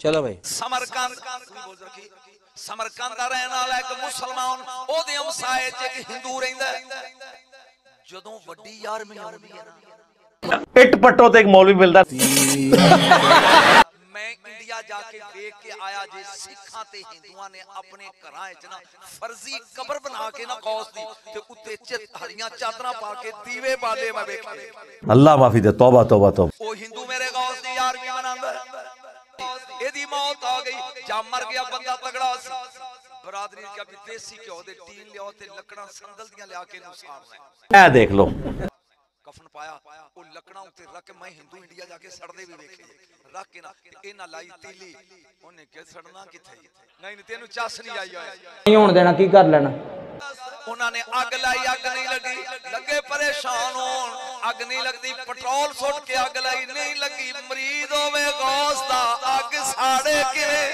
चलो भाई। समरकंद दा रहने वाला एक मुसलमान ओदे हमसाए च एक हिंदू रहिंदा जदों वड्डी यार में आउंदी है ना इट पट्टो ते एक मौलवी मिलदा। मैं इंडिया जाके देख के आया जे सिखां ते हिंदुआं ने अपने घरां च ना फर्जी कबर बना के ना कौस दी ते उत्ते हरियां चादरां पा के दीवे बाले मैं वेखे। अल्लाह माफी दे, तौबा तौबा तौबा। ओ हिंदू मेरे गौस दी यार भी मनांदा एदी मौत आ गई जा मर गया बंदा तगड़ा सी बरादरी क्या भी देसी घ्यो दे टीन लियाओ ते लकड़ां संदल दियां लिया के नु साड़ना ए देख लो कफन पाया ओ लकड़ां उते रख के मैं हिंदू इंडिया जाके सड़दे भी वेखे रख के ना इना लाई तीली ओने के सड़ना किथे नहीं तेनु चस नहीं आई होया नहीं होण देना की कर लेना उन्होंने अग लाई अग नहीं लगी लगे परेशान होन अग नहीं लगती पेट्रोल सुट के अग लाई नहीं लगी मरीद होवे गौस दा अग साड़े किवें